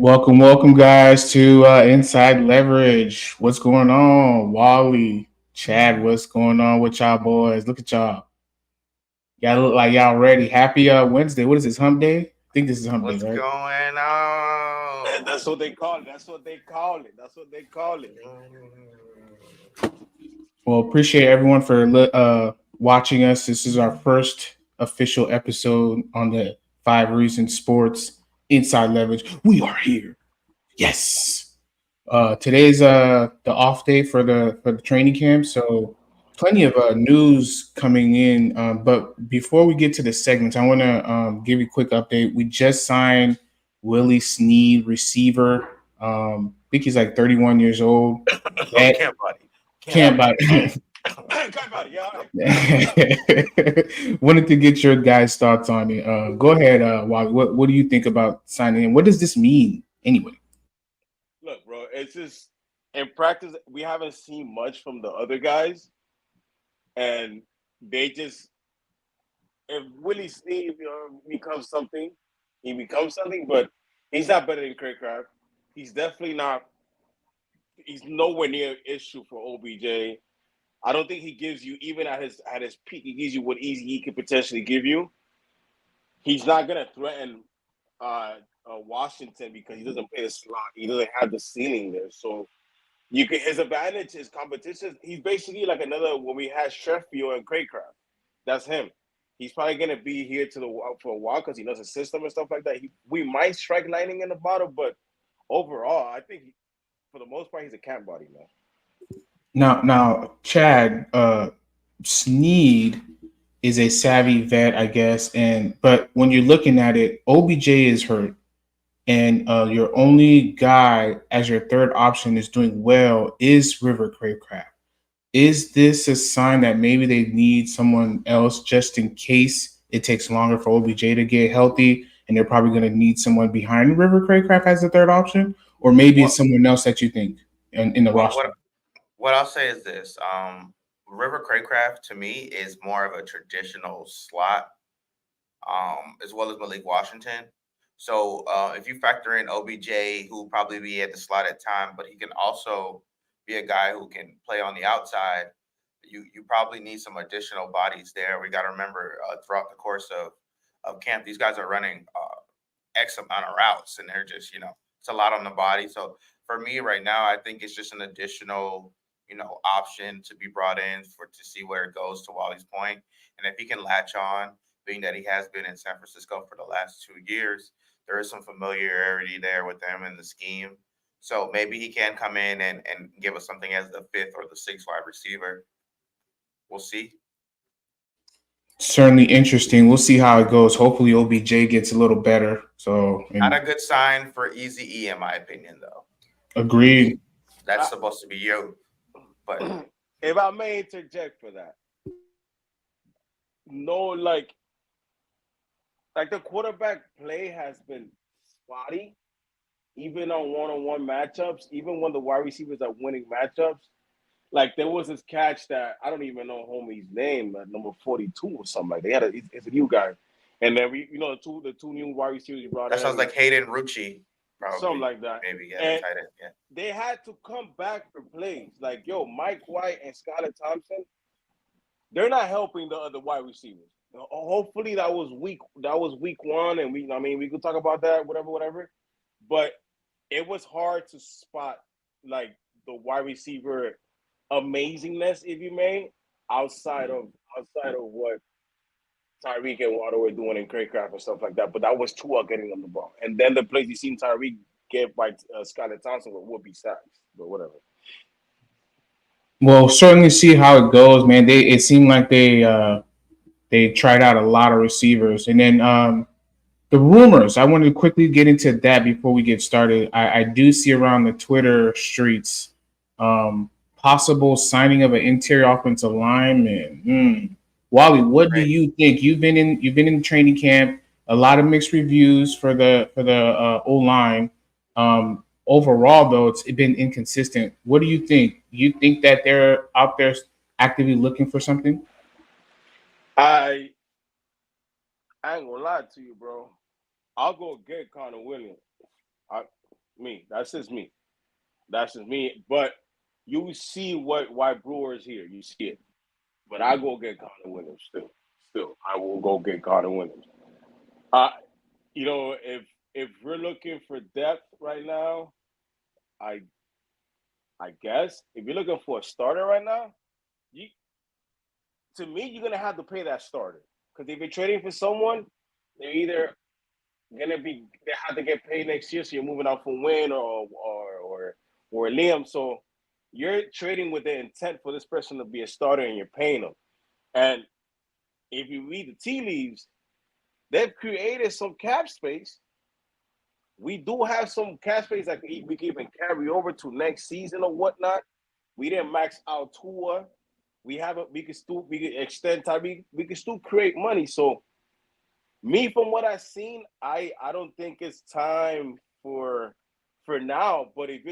Welcome, guys, to Inside Leverage. What's going on, Wally, Chad? What's going on with y'all boys? Look at y'all. Y'all look like y'all ready. Happy Wednesday. What is this? Hump day? I think this is Hump Day, What's right? going on? That's what they call it. That's what they call it. That's what they call it. Well, appreciate everyone for watching us. This is our first official episode on the Five Reasons Sports Inside Leverage. We are here. Yes. Today's the off day for the training camp, so plenty of news coming in. But before we get to the segments, I want to give you a quick update. We just signed Willie Snead, receiver. I think he's like 31 years old. That Camp buddy. can't buy. Come on, yeah. Wanted to get your guys' thoughts on it. Go ahead, Wally. What do you think about signing him? What does this mean anyway? Look, bro, it's just in practice we haven't seen much from the other guys, and they just if Willie Sneed becomes something, he becomes something. But he's not better than Craycraft. He's definitely not. He's nowhere near an issue for OBJ. I don't think he gives you even at his peak. He gives you what easy he could potentially give you. He's not gonna threaten Washington because he doesn't play the slot. He doesn't have the ceiling there. So you can his advantage is competition. He's basically like another when we had Sheffield and Craycraft. That's him. He's probably gonna be here for a while because he knows the system and stuff like that. We might strike lightning in the bottle, but overall, I think for the most part he's a camp body, man. Now, Chad, Sneed is a savvy vet, I guess, and but when you're looking at it, OBJ is hurt, and your only guy as your third option is doing well is River Craycraft. Is this a sign that maybe they need someone else just in case it takes longer for OBJ to get healthy, and they're probably going to need someone behind River Craycraft as the third option, or maybe it's What someone else that you think in the what roster? what what I'll say is this. River Craycraft to me is more of a traditional slot, as well as Malik Washington. So if you factor in OBJ, who will probably be at the slot at time, but he can also be a guy who can play on the outside. You probably need some additional bodies there. We got to remember throughout the course of camp, these guys are running X amount of routes, and they're just it's a lot on the body. So for me right now, I think it's just an additional option to be brought in for to see where it goes to Wally's point, and if he can latch on, being that he has been in San Francisco for the last 2 years, there is some familiarity there with him in the scheme. So maybe he can come in and give us something as the fifth or the sixth wide receiver. We'll see. Certainly interesting. We'll see how it goes. Hopefully, OBJ gets a little better. So, Not and a good sign for Easy E, in my opinion, though. agreed. That's I, supposed to be you. But if I may interject for that, no, like the quarterback play has been spotty, even on one-on-one matchups, even when the wide receivers are winning matchups. Like there was this catch that I don't even know homie's name, number 42 or something like that. It's a new guy, and then the two new wide receivers you brought that sounds in, like Hayden Rucci, something probably. like that, Maybe, yeah, the and tight end. Yeah. they had to come back for plays. Like Mike White and Skylar Thompson, they're not helping the other wide receivers. Hopefully that was week one, and we could talk about that, whatever. But it was hard to spot like the wide receiver amazingness, if you may, outside of what Tyreek and Water were doing in Craycraft and stuff like that. But that was Tua getting them the ball, and then the plays you seen Tyreek get by Skylar Thompson would be sacks, but whatever. Well, certainly see how it goes, man. It seemed like they tried out a lot of receivers, and then the rumors. I wanted to quickly get into that before we get started. I do see around the Twitter streets possible signing of an interior offensive lineman. Wally, what do Great. you think? You've been in training camp. A lot of mixed reviews for the O line. Overall, though, it's been inconsistent. What do you think? You think that they're out there actively looking for something? I I ain't gonna lie to you, bro. I'll go get Connor Williams. I, Me. That's just me. That's just me. But you see why Brewer is here. You see it. But I go get Connor Williams still. Still, I will go get Connor Williams. Uh, if we're looking for depth right now, I I guess if you're looking for a starter right now, you to me you're gonna have to pay that starter because if you're trading for someone, they're either gonna be they have to get paid next year, so you're moving out for Win or Liam. So you're trading with the intent for this person to be a starter, and you're paying them. And if you read the tea leaves, they've created some cap space. We do have some cap space that we can even carry over to next season or whatnot. We didn't max out Tua. We can extend time. We can still create money. So me, from what I've seen, I don't think it's time for now. But if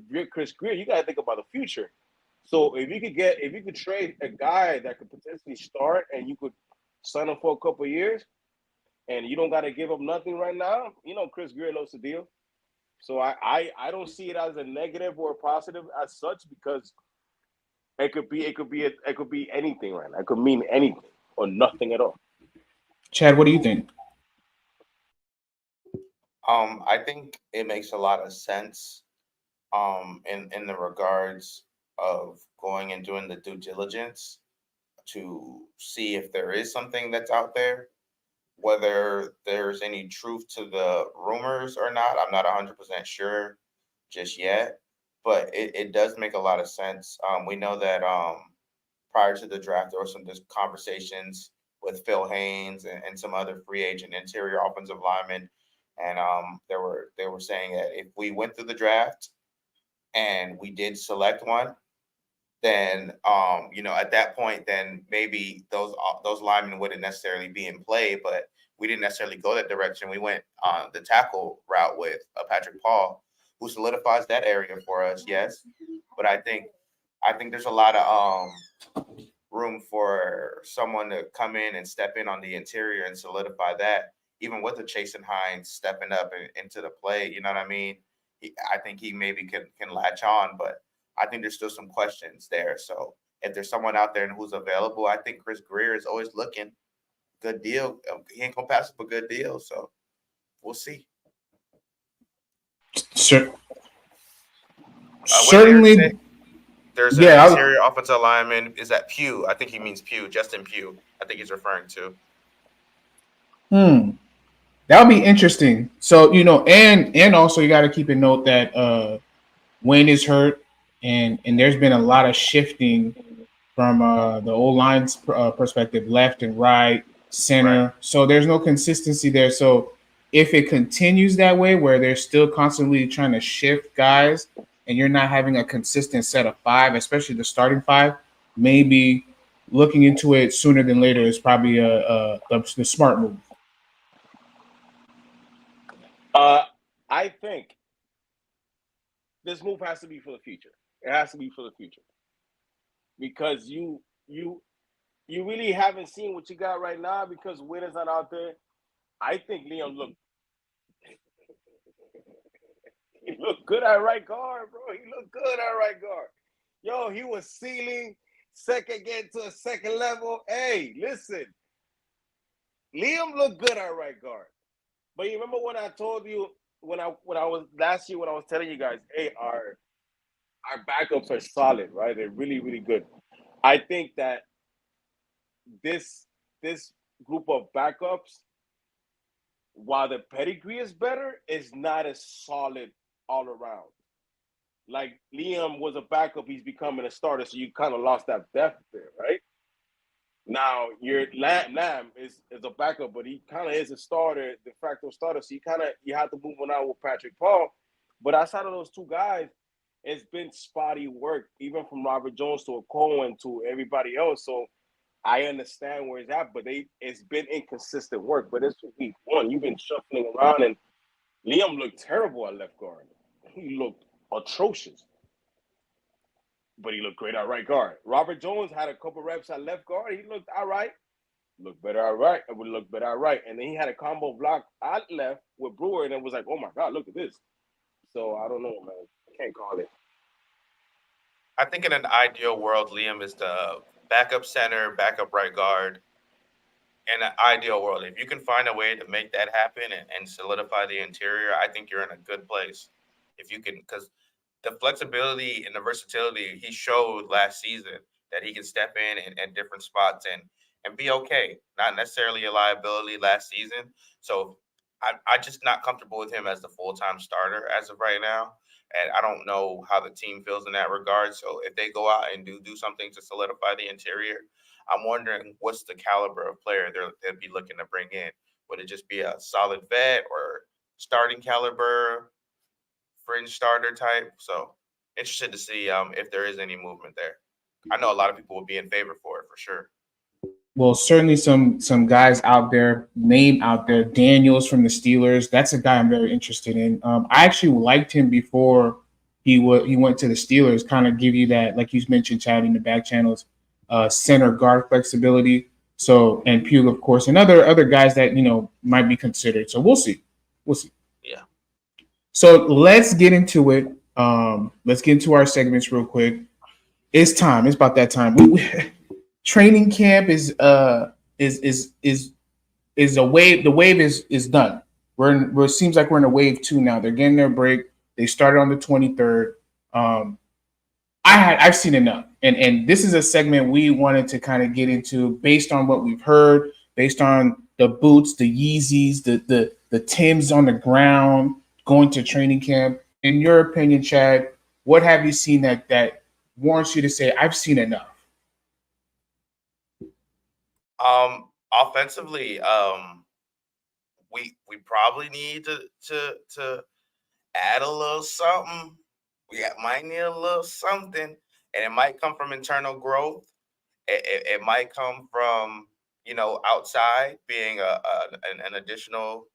you're Chris Greer, you gotta think about the future. So if you could trade a guy that could potentially start and you could sign him for a couple of years and you don't gotta give up nothing right now, Chris Greer knows the deal. So I don't see it as a negative or a positive as such because it could be anything right now. It could mean anything or nothing at all. Chad, what do you think? I think it makes a lot of sense. In the regards of going and doing the due diligence to see if there is something that's out there, whether there's any truth to the rumors or not. I'm not 100% sure just yet, but it does make a lot of sense. We know that prior to the draft, there were some conversations with Phil Haynes and some other free agent interior offensive linemen, and they were saying that if we went through the draft and we did select one, then at that point, then maybe those linemen wouldn't necessarily be in play. But we didn't necessarily go that direction. We went the tackle route with Patrick Paul, who solidifies that area for us. Yes, but I think there's a lot of room for someone to come in and step in on the interior and solidify that. Even with the Chase and Hines stepping up into the play, you know what I mean? I think he maybe can latch on, but I think there's still some questions there. So if there's someone out there and who's available, I think Chris Greer is always looking. Good deal. He ain't gonna pass up a good deal. So we'll see. Cer- What did Eric say? Certainly, There's an yeah. interior offensive lineman. Is that Pugh? I think he means Pugh. Justin Pugh. I think he's referring to. Hmm. That would be interesting. So and also you got to keep in note that Wayne is hurt, and there's been a lot of shifting from the old line's perspective, left and right, Right. center. So there's no consistency there. So if it continues that way, where they're still constantly trying to shift guys, and you're not having a consistent set of five, especially the starting five, maybe looking into it sooner than later is probably the smart move. Uh, I think this move has to be for the future. It has to be for the future because you you really haven't seen what you got right now because Win is not out there. I think Liam he looked good at right guard, bro. He looked good at right guard. Yo, he was ceiling second, getting to a second level. Hey, listen, Liam looked good at right guard. But you remember when I told you when I was last year when I was telling you guys, hey, our backups are solid, right? They're really, really good. I think that this this group of backups, while the pedigree is better, is not as solid all around. Like Liam was a backup, he's becoming a starter, so you kind of lost that depth there, right? Now your Lamb is a backup, but he kind of is a starter, de facto starter. So you have to move on out with Patrick Paul. But outside of those two guys, it's been spotty work, even from Robert Jones to a Cohen to everybody else. So I understand where it's at, but it's been inconsistent work. But it's week one. You've been shuffling around, and Liam looked terrible at left guard. He looked atrocious, but he looked great at right guard. Robert Jones had a couple reps at left guard. He looked all right. Looked better at right. It would look better at right. And then he had a combo block at left with Brewer, and it was like, oh my God, look at this. So I don't know, man. I can't call it. I think in an ideal world, Liam is the backup center, backup right guard. In an ideal world, if you can find a way to make that happen and solidify the interior, I think you're in a good place. If you can, because the flexibility and the versatility he showed last season that he can step in at different spots and be okay. Not necessarily a liability last season. So I just not comfortable with him as the full time starter as of right now. And I don't know how the team feels in that regard. So if they go out and do something to solidify the interior, I'm wondering what's the caliber of player they'll be looking to bring in. Would it just be a solid vet or starting caliber fringe starter type? So interested to see if there is any movement there. I know a lot of people will be in favor for it for sure. Well, certainly some guys out there, name out there, Daniels from the Steelers. That's a guy I'm very interested in. I actually liked him before he went to the Steelers. Kind of give you that, like you mentioned, Chad, in the back channels, center guard flexibility. So and Pugh, of course, and other guys that might be considered. So we'll see, we'll see. Yeah. So let's get into it. Let's get into our segments real quick. It's time. It's about that time. Training camp is a wave. The wave is done. It seems like we're in a wave two now. They're getting their break. They started on the 23rd. I've seen enough, and this is a segment we wanted to kind of get into based on what we've heard, based on the boots, the Yeezys, the Tims on the ground, going to training camp. In your opinion, Chad, what have you seen that warrants you to say I've seen enough? Offensively, we probably need to add a little something. Might need a little something, and it might come from internal growth. It might come from outside being an additional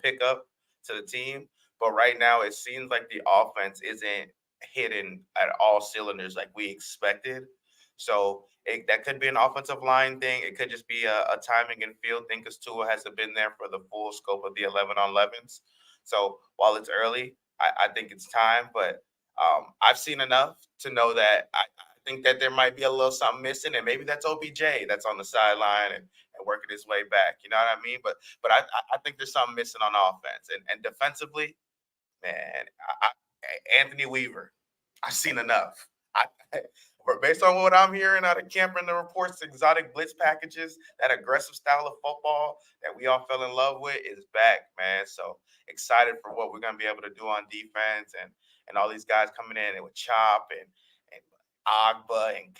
pickup to the team. But right now, it seems like the offense isn't hitting at all cylinders like we expected. So that could be an offensive line thing. It could just be a timing and field thing because Tua hasn't been there for the full scope of the 11 on 11s. So while it's early, I think it's time. But I've seen enough to know that I think that there might be a little something missing, and maybe that's OBJ that's on the sideline and working his way back. You know what I mean? But I think there's something missing on offense and defensively, man. Anthony Weaver, I've seen enough. I, based on what I'm hearing out of camp and the reports, exotic blitz packages, that aggressive style of football that we all fell in love with is back, man. So excited for what we're gonna be able to do on defense and all these guys coming in and with Chop and Agba and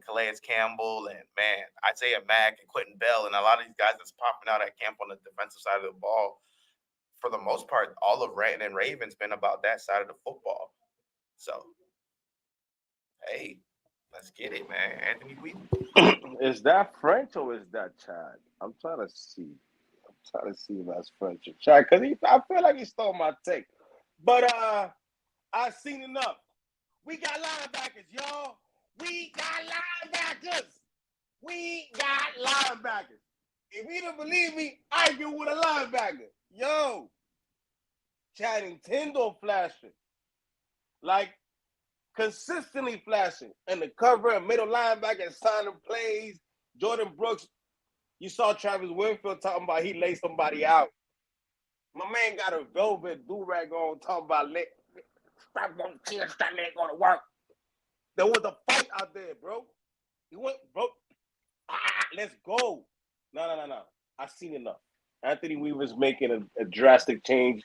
Calais Campbell and man, Isaiah Mack and Quentin Bell and a lot of these guys that's popping out at camp on the defensive side of the ball. For the most part, all of Raven and Raven's been about that side of the football. So hey, let's get it, man. Anthony Weaver. Is that French or is that Chad? I'm trying to see. I'm trying to see if that's French or Chad because I feel like he stole my take. But I've seen enough. We got linebackers, y'all. We got linebackers. We got linebackers. If you don't believe me, I do with a linebacker. Yo, Chad Nintendo flashing. Like, consistently flashing. And the cover and middle linebacker signing plays. Jordan Brooks, you saw Travis Winfield talking about he laid somebody out. My man got a velvet do-rag on talking about strap on the chin, strap leg going to work. There was a fight out there, bro. He went, bro. Let's go. No. I've seen enough. Anthony Weaver's making a drastic change.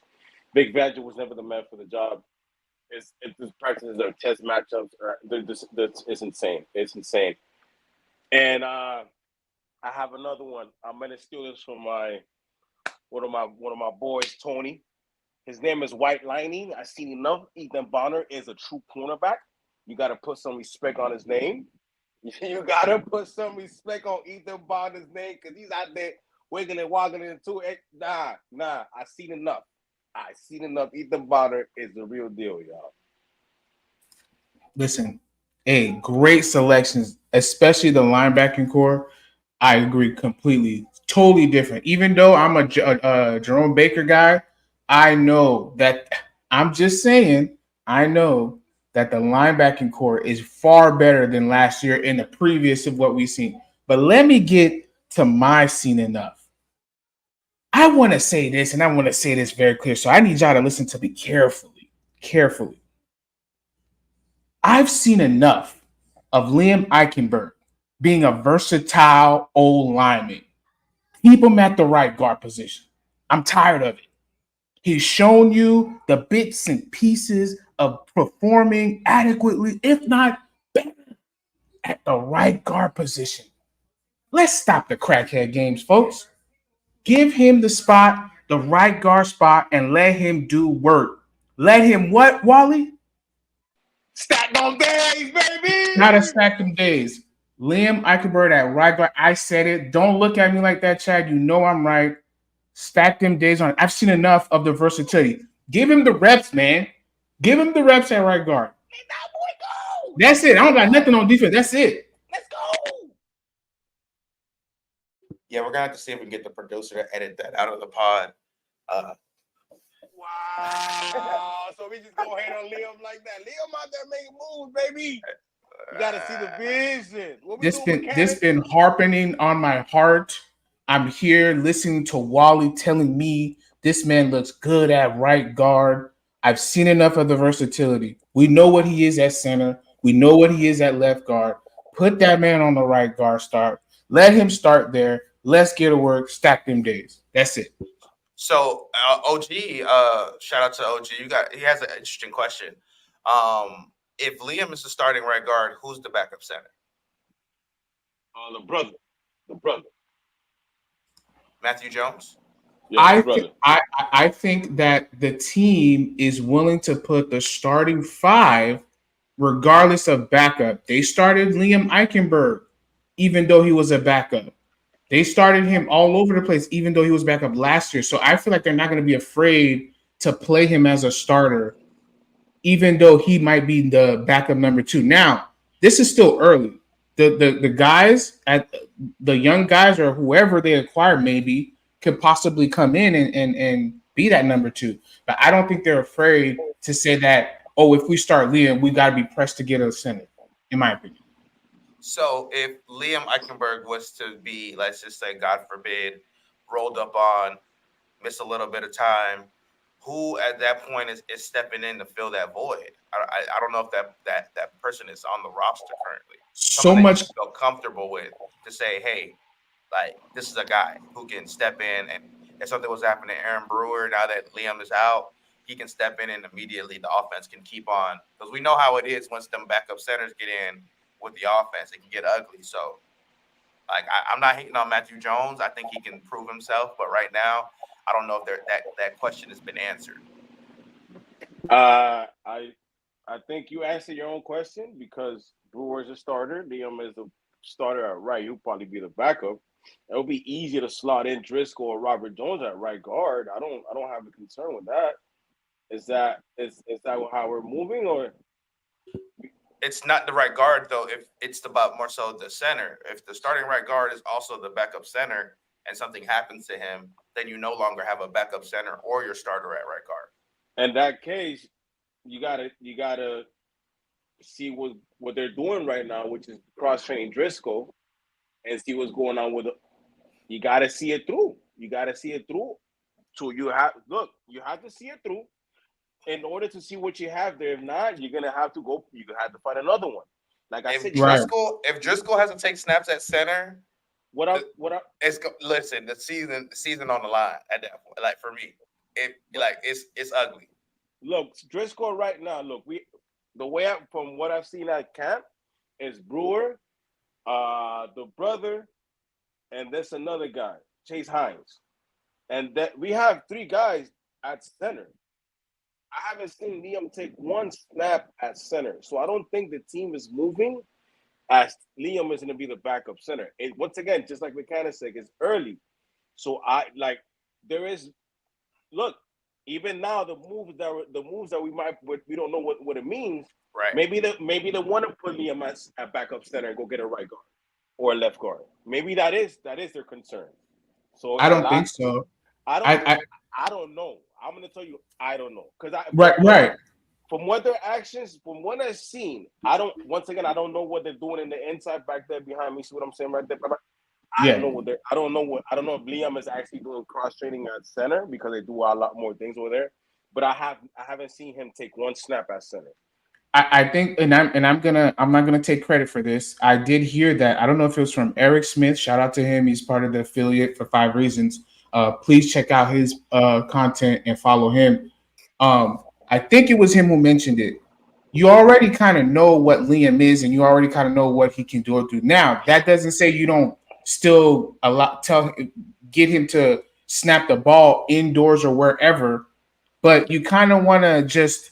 Vic Fangio was never the man for the job. It's practices or test matchups. It's insane. It's insane. And I have another one. I'm gonna steal this from one of my boys, Tony. His name is White Lining. I seen enough. Ethan Bonner is a true cornerback. You got to put some respect on his name. You got to put some respect on Ethan Bonner's name because he's out there wiggling and woggling into it. Nah. I seen enough. Ethan Bonner is the real deal, y'all. Listen, hey, great selections, especially the linebacking core. I agree completely. Totally different. Even though I'm a Jerome Baker guy, I know that I'm just saying, I know that the linebacking core is far better than last year in the previous of what we've seen. But let me get to my scene enough. I want to say this, and I want to say this very clear. So I need y'all to listen to me carefully. Carefully. I've seen enough of Liam Eichenberg being a versatile old lineman. Keep him at the right guard position. I'm tired of it. He's shown you the bits and pieces of performing adequately, if not better, at the right guard position. Let's stop the crackhead games, folks. Give him the spot, the right guard spot, and let him do work. Let him what, Wally? Stack on days, Gotta baby. stack them days. Liam Eichenberg at right guard. I said it. Don't look at me like that, Chad. You know I'm right. Stack them days on. I've seen enough of the versatility. Give him the reps, man. Give him the reps at right guard. Let that boy go. That's it. I don't got nothing on defense. That's it. Let's go. Yeah, we're gonna have to see if we can get the producer to edit that out of the pod. Wow. So we just go ahead on Liam like that. Liam out there making moves, baby. You gotta see the vision. What we doing, This been harping on my heart. I'm here listening to Wally telling me this man looks good at right guard. I've seen enough of the versatility. We know what he is at center. We know what he is at left guard. Put that man on the right guard start. Let him start there. Let's get to work. Stack them days. That's it. So OG, shout out to OG. He has an interesting question. If Liam is the starting right guard, who's the backup center? The brother. The brother. Matthew Jones? Yeah, I think that the team is willing to put the starting five regardless of backup. They started Liam Eichenberg, even though he was a backup. They started him all over the place, even though he was backup last year. So I feel like they're not going to be afraid to play him as a starter, even though he might be the backup number two. Now, this is still early. The guys at the young guys or whoever they acquire maybe could possibly come in and be that number two. But I don't think they're afraid to say that, oh, if we start Liam, we got to be pressed to get a center, in my opinion. So if Liam Eichenberg was to be, let's just say, God forbid, rolled up on, miss a little bit of time, who at that point is stepping in to fill that void? I don't know if that person is on the roster currently. So much you feel comfortable with to say, hey, like this is a guy who can step in, and if something was happening to Aaron Brewer now that Liam is out, he can step in and immediately the offense can keep on, because we know how it is once them backup centers get in with the offense, it can get ugly. So, like, I'm not hating on Matthew Jones. I think he can prove himself, but right now, I don't know if that question has been answered. I think you answered your own question because Brewer's a starter. Liam is the starter at right. He'll probably be the backup. It'll be easier to slot in Driscoll or Robert Jones at right guard. I don't have a concern with that. Is that how we're moving, or It's not the right guard though. If it's about more so the center, if the starting right guard is also the backup center, and something happens to him, then you no longer have a backup center or your starter at right guard. in that case, you gotta see what they're doing right now, which is cross training Driscoll, and see what's going on with it. You gotta see it through. You gotta see it through. So you have to see it through in order to see what you have there. If not, you're gonna have to go. You have to find another one. Like I said, If Driscoll has to take snaps at center, listen, the season on the line at that point. Like for me, it's ugly. Look, Driscoll right now. Look, from what I've seen at camp is Brewer, the brother, and there's another guy, Chase Hines, and that we have three guys at center. I haven't seen Liam take one snap at center, so I don't think the team is moving as Liam is going to be the backup center. It, once again, just like McCann said, it's early, so there is. Look, even now the moves that we don't know what it means. Right. Maybe they want to put Liam at backup center and go get a right guard or a left guard. Maybe that is their concern. So I don't think so. I don't know. I'm gonna tell you, I don't know, because Right. from what their actions, from what I've seen, I don't. Once again, I don't know what they're doing in the inside back there behind me. See what I'm saying right there? I don't Yeah. know what they're. I don't know if Liam is actually doing cross training at center because they do a lot more things over there. But I haven't seen him take one snap at center. I think, and I'm not gonna take credit for this. I did hear that. I don't know if it was from Eric Smith. Shout out to him. He's part of the affiliate for Five Reasons. Please check out his content and follow him. I think it was him who mentioned it. You already kind of know what Liam is, and you already kind of know what he can do or do. Now, that doesn't say you don't still get him to snap the ball indoors or wherever, but you kind of want to just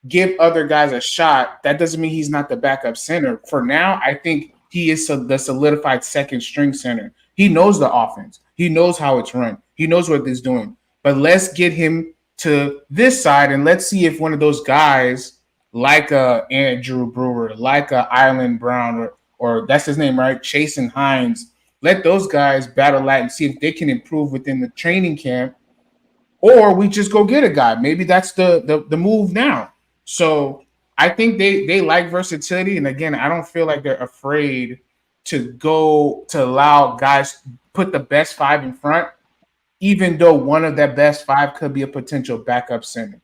give other guys a shot. That doesn't mean he's not the backup center. For now, I think he is the solidified second string center. He knows the offense. He knows how it's run. He knows what it's doing. But let's get him to this side and let's see if one of those guys, like Andrew Brewer, like Island Brown, or that's his name, right? Chasen Hines. Let those guys battle that and see if they can improve within the training camp, or we just go get a guy. Maybe that's the move now. So I think they like versatility, and again, I don't feel like they're afraid to allow guys put the best five in front, even though one of that best five could be a potential backup center.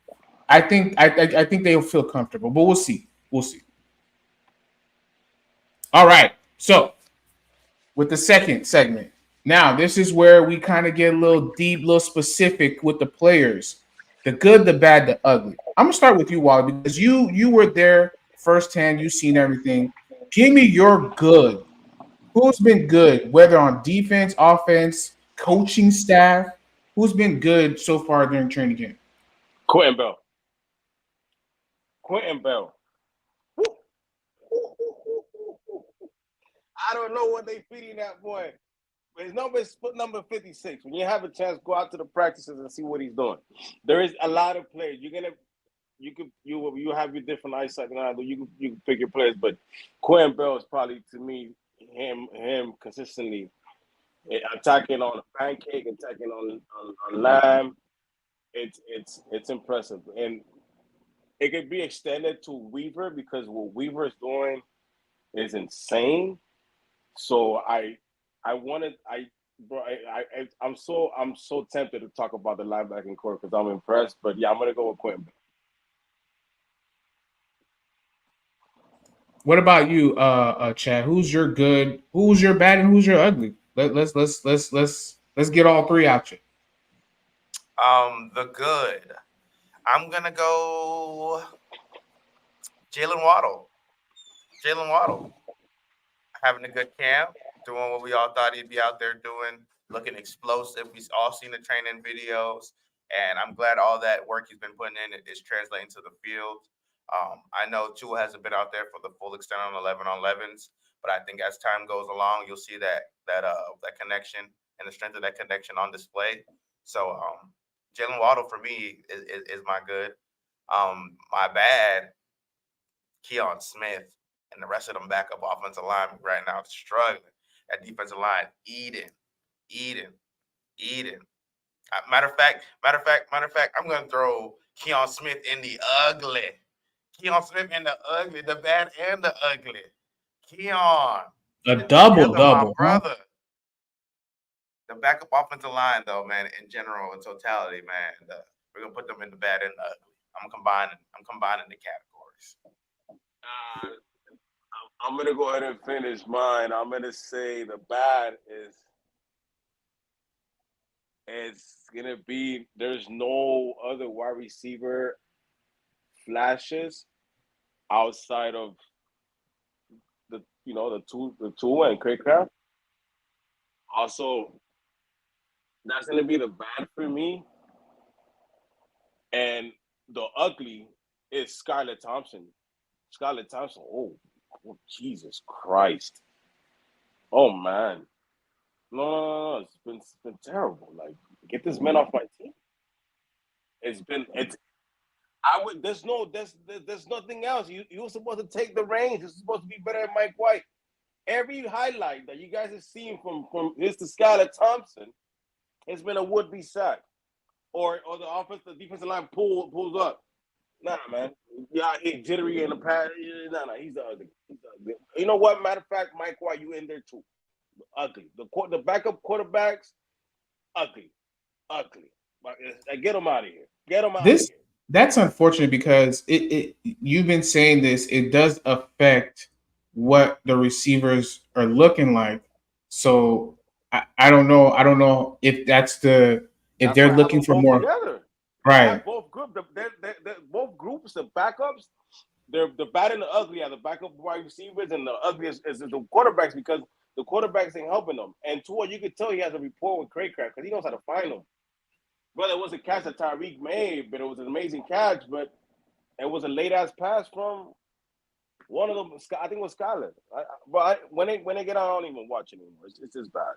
I think they'll feel comfortable, but we'll see. We'll see. All right. So with the second segment. Now, this is where we kind of get a little deep, a little specific with the players. The good, the bad, the ugly. I'm gonna start with you, Wally, because you were there firsthand, you've seen everything. Give me your good. Who's been good, whether on defense, offense, coaching staff? Who's been good so far during training camp? Quentin Bell. Quentin Bell. I don't know what they feeding that boy. But his number is number 56. When you have a chance, go out to the practices and see what he's doing. There is a lot of players. You have your different eyesight now. You can pick your players, but Quentin Bell is probably, to me, him consistently attacking on a pancake, attacking on lamb. It's impressive, and it could be extended to Weaver because what Weaver is doing is insane. So I wanted I bro I'm so tempted to talk about the linebacking core because I'm impressed. But yeah, I'm gonna go with Quentin. What about you, Chad? Who's your good? Who's your bad? And who's your ugly? Let's get all three out you. The good. I'm gonna go Jalen Waddle. Jalen Waddle having a good camp, doing what we all thought he'd be out there doing, looking explosive. We've all seen the training videos, and I'm glad all that work he's been putting in is translating to the field. I know Tua hasn't been out there for the full extent on 11 on 11s, but I think as time goes along, you'll see that connection and the strength of that connection on display. So Jalen Waddle for me is my good. My bad, Keon Smith and the rest of them backup offensive line right now struggling. That defensive line eating, eating. Matter of fact, I'm gonna throw Keon Smith in the ugly. Keon Smith in the ugly, the bad and the ugly. Keon, A get it double together, my double, huh? brother. The backup offensive line, though, man, in general, in totality, man, we're gonna put them in the bad and the ugly. I'm combining the categories. Uh, I'm gonna go ahead and finish mine. I'm gonna say the bad is it's gonna be there's no other wide receiver flashes outside of the two and Craycraft. Also, that's gonna be the bad for me. And the ugly is Scarlett Thompson. Scarlett Thompson. Oh, Jesus Christ. Oh man. No. It's been terrible. Like, get this man off my team. It's I would there's nothing else. You were supposed to take the reins. You're supposed to be better than Mike White. Every highlight that you guys have seen from his to Skylar Thompson has been a would-be sack. or the defensive line pulls up. Nah, man. Yeah, he jittery in the pad. Nah, he's the ugly. He's the ugly. You know what? Matter of fact, Mike White, you in there too. Ugly. The backup quarterbacks, ugly, ugly. Get them out of here. Get them out of This here. that's unfortunate because it you've been saying this. It does affect what the receivers are looking like. So I don't know. I don't know if that's the if That's they're why I have looking them for both more. together. I Right. have both groups. Both groups, the backups, they're the bad and the ugly are the backup wide receivers, and the ugly is the quarterbacks because the quarterbacks ain't helping them. And Tua, you could tell he has a rapport with Craycraft because he knows how to find them. Brother, it was a catch that Tyreek made, but it was an amazing catch. But it was a late ass pass from one of them. I think it was Skyler. When they get out, I don't even watch anymore. It's just bad.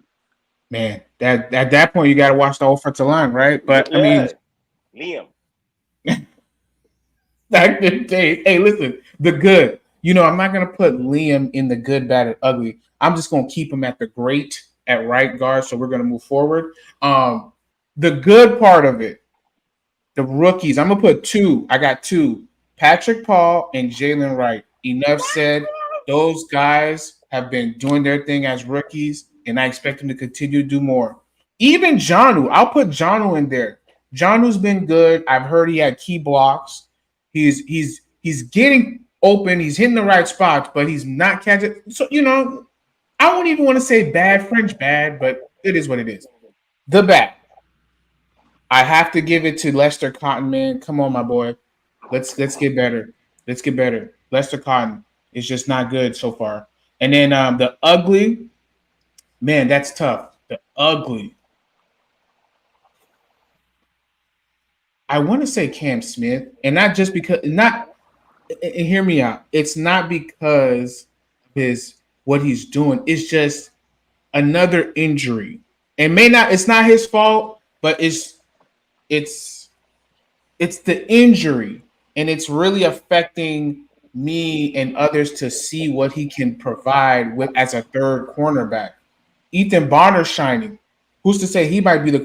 Man, that at that point you got to watch the offensive line, right? But I mean, Yeah, Liam. hey, listen, the good. I'm not gonna put Liam in the good, bad, and ugly. I'm just gonna keep him at the great at right guard. So we're gonna move forward. The good part of it, the rookies. I'm gonna put two. I got two: Patrick Paul and Jalen Wright. Enough said. Those guys have been doing their thing as rookies, and I expect them to continue to do more. Even Janu, I'll put Janu in there. Janu's been good. I've heard he had key blocks. He's getting open. He's hitting the right spots, but he's not catching. So I won't even want to say bad French bad, but it is what it is. The bat. I have to give it to Lester Cotton, man. Come on, my boy. Let's get better. Let's get better. Lester Cotton is just not good so far. And then the ugly, man, that's tough. The ugly. I want to say Cam Smith, and not just because not and hear me out. It's not because of his what he's doing. It's just another injury. And may not it's not his fault, but it's it's the injury, and it's really affecting me and others to see what he can provide with as a third cornerback. Ethan Bonner shining. Who's to say he might be the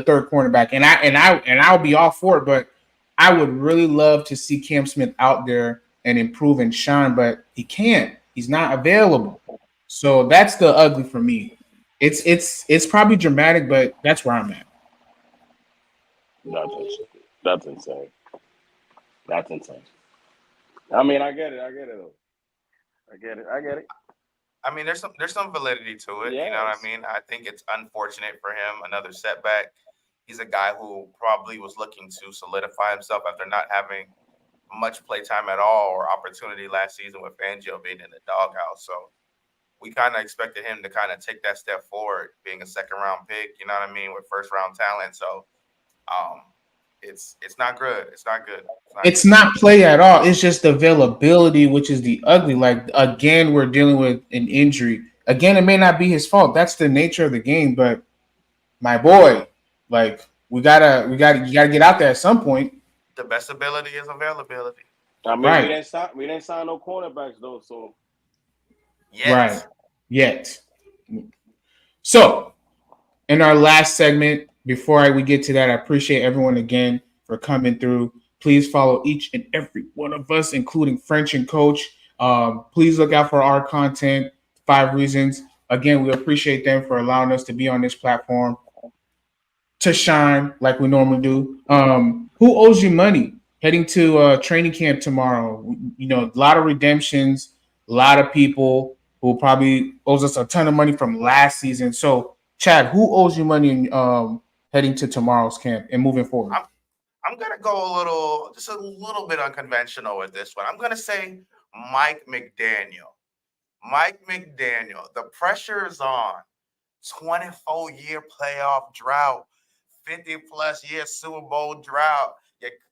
third cornerback? And I'll be all for it. But I would really love to see Cam Smith out there and improve and shine, but he can't. He's not available. So that's the ugly for me. It's probably dramatic, but that's where I'm at. That's insane. That's insane. That's insane. I mean, I get it. I get it. Though. I get it. I get it. I mean, there's some validity to it. You know what I Yes. mean? I think it's unfortunate for him. Another setback. He's a guy who probably was looking to solidify himself after not having much play time at all or opportunity last season with Fangio being in the doghouse. So we kind of expected him to kind of take that step forward, being a second round pick. You know what I mean? With first round talent. So um, it's not good. It's not good. It's not It's good. not play at all. It's just availability, which is the ugly. Like again, we're dealing with an injury. Again, it may not be his fault. That's the nature of the game. But my boy, like you gotta get out there at some point. The best ability is availability. I mean, Right, we didn't sign no cornerbacks though. So right. Yet. Yet. So in our last segment, before we get to that, I appreciate everyone again for coming through. Please follow each and every one of us, including French and Coach. Please look out for our content. 5 Reasons. Again, we appreciate them for allowing us to be on this platform to shine like we normally do. Who owes you money? Heading to training camp tomorrow. A lot of redemptions, a lot of people who probably owes us a ton of money from last season. So, Chad, who owes you money in, heading to tomorrow's camp and moving forward? I'm I'm gonna go just a little bit unconventional with this one. I'm gonna say Mike McDaniel. Mike McDaniel. The pressure is on. 24-year playoff drought, 50 plus year Super Bowl drought.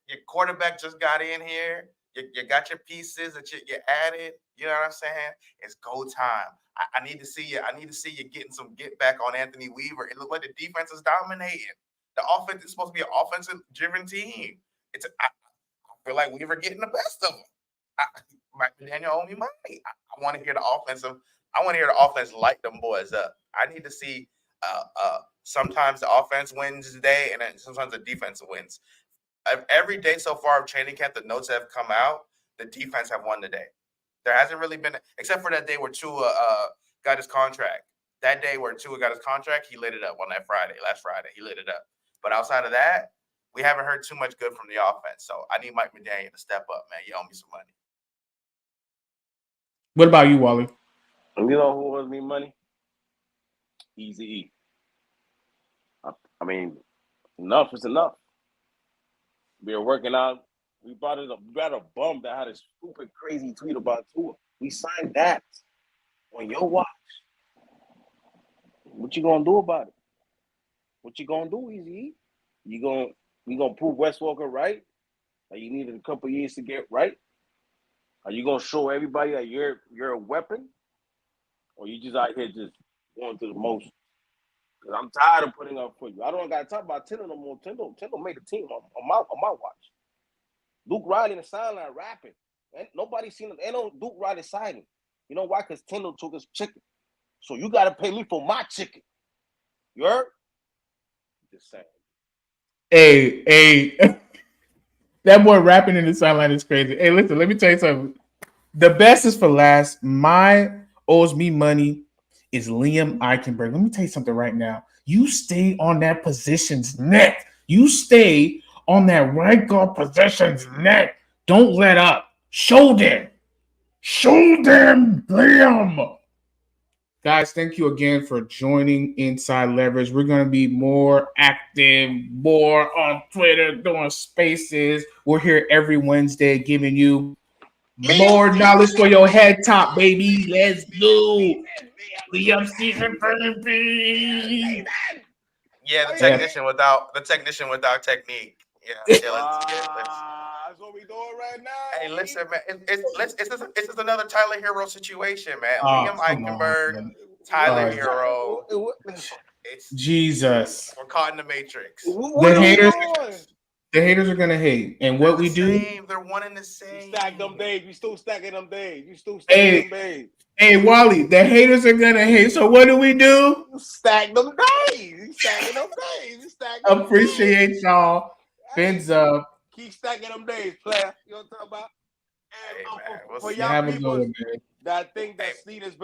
Your quarterback just got in here. You got your pieces that you added. You know what I'm saying? It's go time. I need to see you. I need to see you getting some get back on Anthony Weaver. It looks like the defense is dominating. The offense is supposed to be an offensive driven team. I feel like Weaver getting the best of them. I, Mike Daniel owe me money. I want to hear the offensive. I want to hear the offense light them boys up. I need to see. Sometimes the offense wins the day, and then sometimes the defense wins. Every day so far of training camp, the notes that have come out, the defense have won the day. There hasn't really been, except for that day where Tua got his contract. That day where Tua got his contract, he lit it up on that last Friday. He lit it up. But outside of that, we haven't heard too much good from the offense. So I need Mike McDaniel to step up, man. You owe me some money. What about you, Wally? You know who owes me money? Easy E. I mean, enough is enough. We are working out. We brought a bum that had a stupid, crazy tweet about Tua. We signed that on your watch. What you gonna do about it? What you gonna do, Easy? We gonna prove Wes Walker right? That you needed a couple years to get right? Are you gonna show everybody that you're a weapon, or you just out here just going through the motions? Because I'm tired of putting up for you. I don't got to talk about Tindall no more. Tindall made a team on my watch. Duke Riley in the sideline rapping. And nobody seen him. Ain't no Duke Riley signing. You know why? Because Tindall took his chicken. So you got to pay me for my chicken. You heard? Just saying. Hey, that boy rapping in the sideline is crazy. Hey, listen, let me tell you something. The best is for last. My owes me money is Liam Eichenberg. Let me tell you something right now. You stay on that position's neck. You stay on that right guard position's neck. Don't let up. Show them. Show them, Liam. Guys, thank you again for joining Inside Leverage. We're going to be more active, more on Twitter, doing spaces. We're here every Wednesday giving you more knowledge for your head top, baby. Let's go. Liam season baby. Yeah, the technician without technique. Yeah, let's that's what we doing right now. Hey, listen, man. It's just another Tyler Hero situation, man. Liam Eichenberg, Tyler Hero. It's Jesus. We're caught in the Matrix. The haters are gonna hate, and what we do? They're one and the same. Stack them days. We still stacking them days. You still stacking them days. Hey, Wally, the haters are gonna hate. So what do? Stack them days. Stacking them days. Appreciate y'all. Fins up. Keep stacking them days, player. You know what I'm talking about? Hey, man, for y'all people man. that think that Sleet is better.